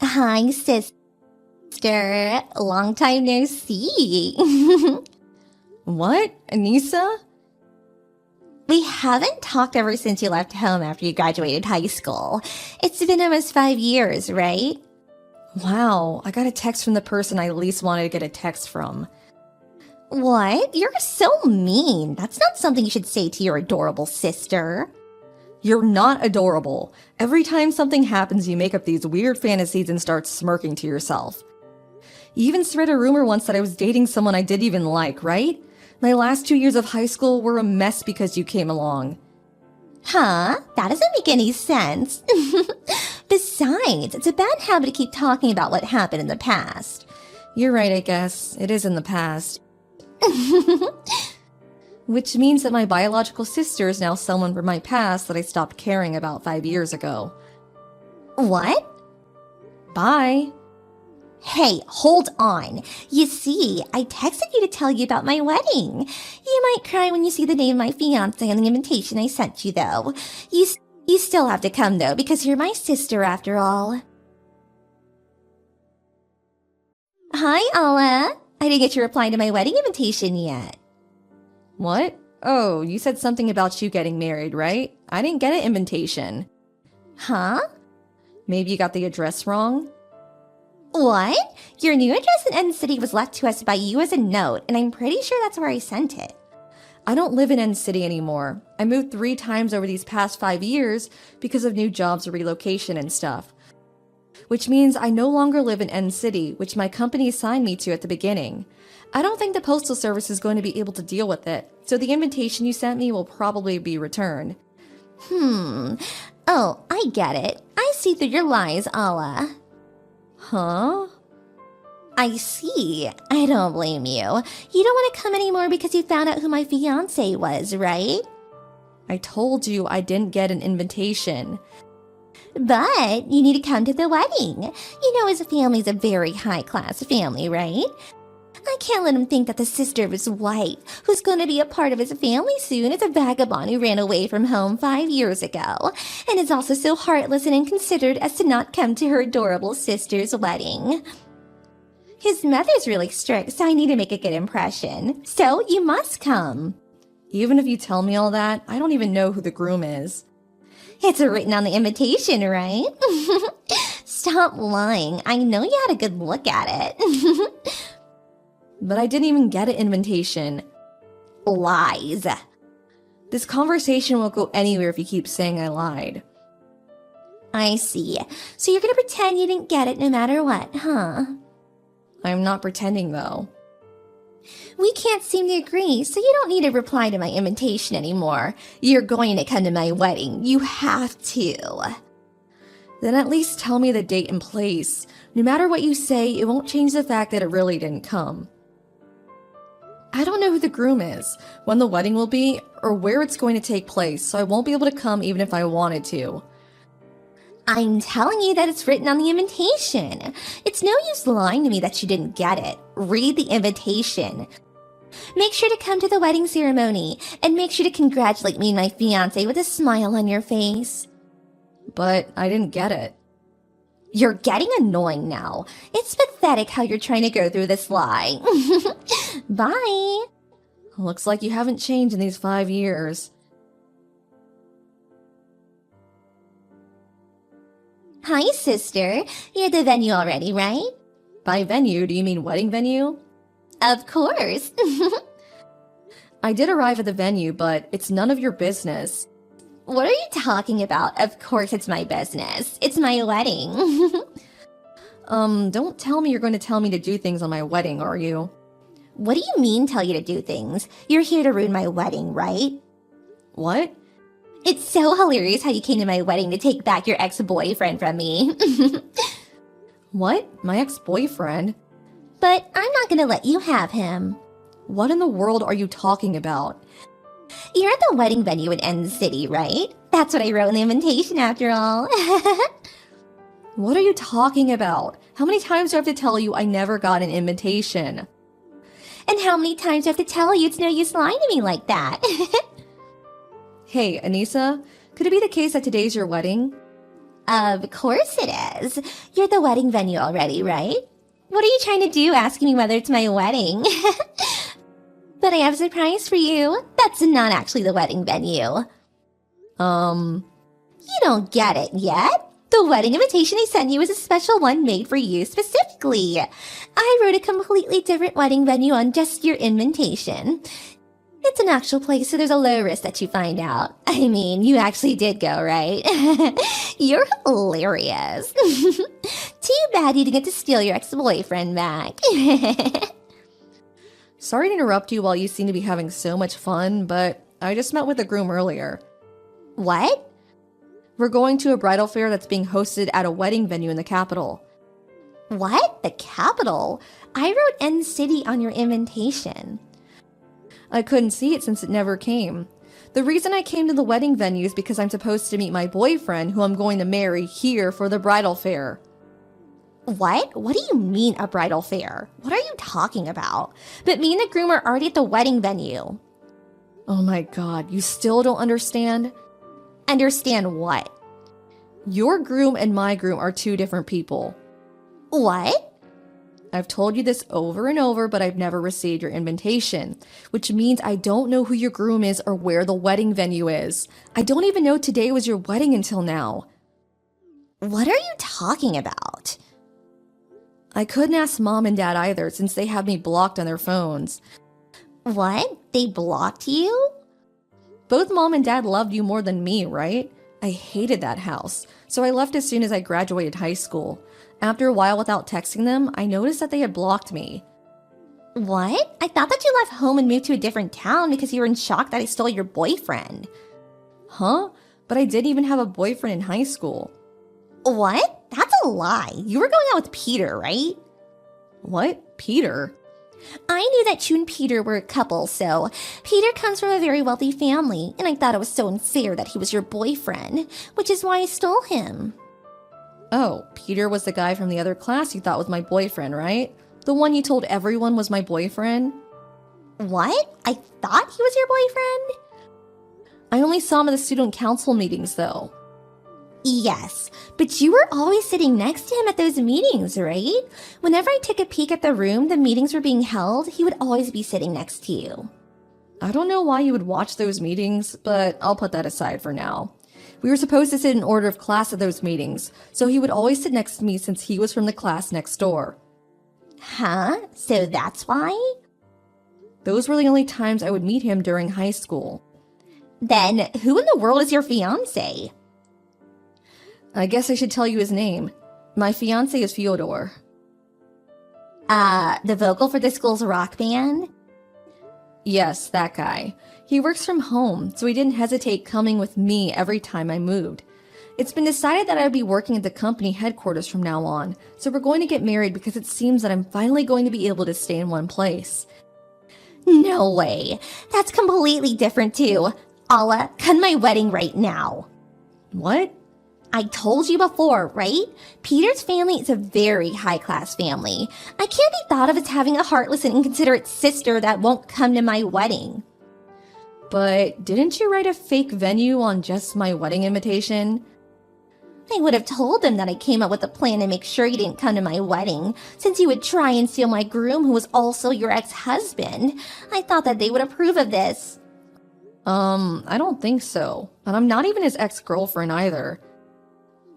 Hi, sister. Long time no see. What? Anissa? We haven't talked ever since you left home after you graduated high school. It's been almost 5 years, right? Wow, I got a text from the person I least wanted to get a text from. What? You're so mean. That's not something you should say to your adorable sister. You're not adorable. Every time something happens, you make up these weird fantasies and start smirking to yourself. You even spread a rumor once that I was dating someone I didn't even like, right? My last 2 years of high school were a mess because you came along. Huh? That doesn't make any sense. Besides, it's a bad habit to keep talking about what happened in the past. You're right, I guess. It is in the past. Which means that my biological sister is now someone from my past that I stopped caring about 5 years ago. What? Bye. Hey, hold on. You see, I texted you to tell you about my wedding. You might cry when you see the name of my fiancé on the invitation I sent you, though. You still have to come, though, because you're my sister after all. Hi, Alla. I didn't get your reply to my wedding invitation yet. What? Oh, you said something about you getting married, right? I didn't get an invitation. Huh? Maybe you got the address wrong? What? Your new address in End City was left to us by you as a note, and I'm pretty sure that's where I sent it. I don't live in End City anymore. I moved 3 times over these past 5 years because of new jobs or relocation and stuff. Which means I no longer live in End City, which my company assigned me to at the beginning. I don't think the Postal Service is going to be able to deal with it, so the invitation you sent me will probably be returned. Oh, I get it. I see through your lies, Alla. Huh? I see. I don't blame you. You don't want to come anymore because you found out who my fiancé was, right? I told you I didn't get an invitation. But you need to come to the wedding. You know his family's a very high-class family, right? I can't let him think that the sister of his wife, who's going to be a part of his family soon, is a vagabond who ran away from home 5 years ago, and is also so heartless and inconsiderate as to not come to her adorable sister's wedding. His mother's really strict, so I need to make a good impression. So you must come. Even if you tell me all that, I don't even know who the groom is. It's written on the invitation, right? Stop lying. I know you had a good look at it. But I didn't even get an invitation. Lies. This conversation won't go anywhere if you keep saying I lied. I see. So you're gonna pretend you didn't get it no matter what, huh? I'm not pretending, though. We can't seem to agree, so you don't need to reply to my invitation anymore. You're going to come to my wedding. You have to. Then at least tell me the date and place. No matter what you say, it won't change the fact that it really didn't come. I don't know who the groom is, when the wedding will be, or where it's going to take place, so I won't be able to come even if I wanted to. I'm telling you that it's written on the invitation. It's no use lying to me that you didn't get it. Read the invitation. Make sure to come to the wedding ceremony, and make sure to congratulate me and my fiancé with a smile on your face. But I didn't get it. You're getting annoying now. It's pathetic how you're trying to go through this lie. Bye. Looks like you haven't changed in these 5 years. Hi, sister. You're at the venue already, right? By venue, do you mean wedding venue? Of course. I did arrive at the venue, but it's none of your business. What are you talking about? Of course it's my business. It's my wedding. Don't tell me you're going to tell me to do things on my wedding, are you? What do you mean tell you to do things? You're here to ruin my wedding, right? What? It's so hilarious how you came to my wedding to take back your ex-boyfriend from me. What? My ex-boyfriend? But I'm not gonna let you have him. What in the world are you talking about? You're at the wedding venue in End City, right? That's what I wrote in the invitation after all. What are you talking about? How many times do I have to tell you I never got an invitation? And how many times do I have to tell you it's no use lying to me like that? Hey, Anissa, could it be the case that today's your wedding? Of course it is. You're the wedding venue already, right? What are you trying to do asking me whether it's my wedding? But I have a surprise for you. That's not actually the wedding venue. You don't get it yet? The wedding invitation I sent you is a special one made for you specifically. I wrote a completely different wedding venue on just your invitation. It's an actual place, so there's a low risk that you find out. I mean, you actually did go, right? You're hilarious. Too bad you didn't get to steal your ex-boyfriend back. Sorry to interrupt you while you seem to be having so much fun, but I just met with the groom earlier. What? We're going to a bridal fair that's being hosted at a wedding venue in the capital. What? The capital? I wrote N City on your invitation. I couldn't see it since it never came. The reason I came to the wedding venue is because I'm supposed to meet my boyfriend, who I'm going to marry, here for the bridal fair. What? What do you mean a bridal fair? What are you talking about? But me and the groom are already at the wedding venue. Oh my god, you still don't understand? Understand what? Your groom and my groom are two different people. What? I've told you this over and over, but I've never received your invitation, which means I don't know who your groom is or where the wedding venue is. I don't even know today was your wedding until now. What are you talking about? I couldn't ask mom and dad either since they have me blocked on their phones. What? They blocked you? Both mom and dad loved you more than me, right? I hated that house, so I left as soon as I graduated high school. After a while without texting them, I noticed that they had blocked me. What? I thought that you left home and moved to a different town because you were in shock that I stole your boyfriend. Huh? But I didn't even have a boyfriend in high school. What? That's a lie. You were going out with Peter, right? What? Peter? I knew that you and Peter were a couple, so Peter comes from a very wealthy family, and I thought it was so unfair that he was your boyfriend, which is why I stole him. Oh, Peter was the guy from the other class you thought was my boyfriend, right? The one you told everyone was my boyfriend? What? I thought he was your boyfriend? I only saw him at the student council meetings, though. Yes, but you were always sitting next to him at those meetings, right? Whenever I took a peek at the room the meetings were being held, he would always be sitting next to you. I don't know why you would watch those meetings, but I'll put that aside for now. We were supposed to sit in order of class at those meetings, so he would always sit next to me since he was from the class next door. Huh? So that's why? Those were the only times I would meet him during high school. Then who in the world is your fiancé? I guess I should tell you his name. My fiancé is Fyodor. The vocal for the school's rock band? Yes, that guy. He works from home, so he didn't hesitate coming with me every time I moved. It's been decided that I'd be working at the company headquarters from now on, so we're going to get married because it seems that I'm finally going to be able to stay in one place. No way. That's completely different too. Allah, come my wedding right now. What? I told you before, right? Peter's family is a very high-class family. I can't be thought of as having a heartless and inconsiderate sister that won't come to my wedding. But didn't you write a fake venue on just my wedding invitation? I would have told them that I came up with a plan to make sure you didn't come to my wedding, since you would try and steal my groom who was also your ex-husband. I thought that they would approve of this. I don't think so. And I'm not even his ex-girlfriend either.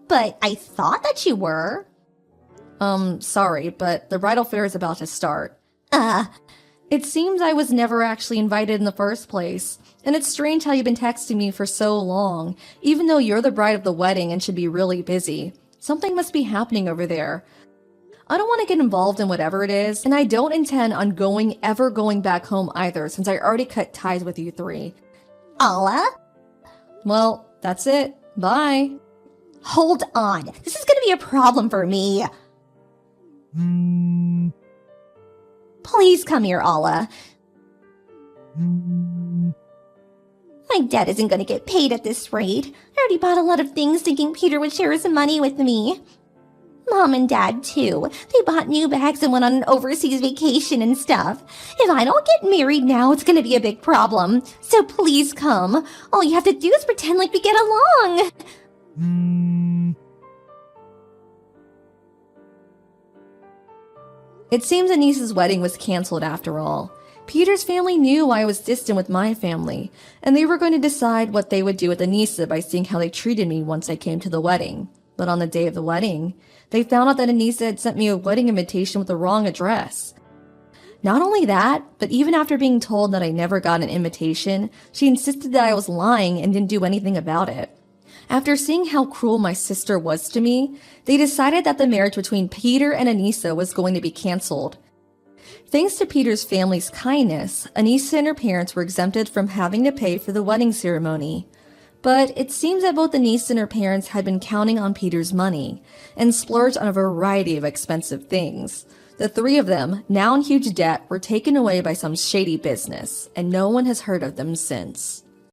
But I thought that you were. Sorry, but the bridal fair is about to start. It seems I was never actually invited in the first place, and it's strange how you've been texting me for so long, even though you're the bride of the wedding and should be really busy. Something must be happening over there. I don't want to get involved in whatever it is, and I don't intend on ever going back home either, since I already cut ties with you three. Allah? Well, that's it. Bye. Hold on. This is going to be a problem for me. Please come here, Allah. My dad isn't going to get paid at this rate. I already bought a lot of things thinking Peter would share his money with me. Mom and Dad, too. They bought new bags and went on an overseas vacation and stuff. If I don't get married now, it's going to be a big problem. So please come. All you have to do is pretend like we get along. It seems Anissa's wedding was canceled after all. Peter's family knew I was distant with my family, and they were going to decide what they would do with Anissa by seeing how they treated me once I came to the wedding. But on the day of the wedding, they found out that Anissa had sent me a wedding invitation with the wrong address. Not only that, but even after being told that I never got an invitation, she insisted that I was lying and didn't do anything about it. After seeing how cruel my sister was to me, they decided that the marriage between Peter and Anissa was going to be canceled. Thanks to Peter's family's kindness, Anissa and her parents were exempted from having to pay for the wedding ceremony. But it seems that both Anissa and her parents had been counting on Peter's money and splurged on a variety of expensive things. The three of them, now in huge debt, were taken away by some shady business, and no one has heard of them since.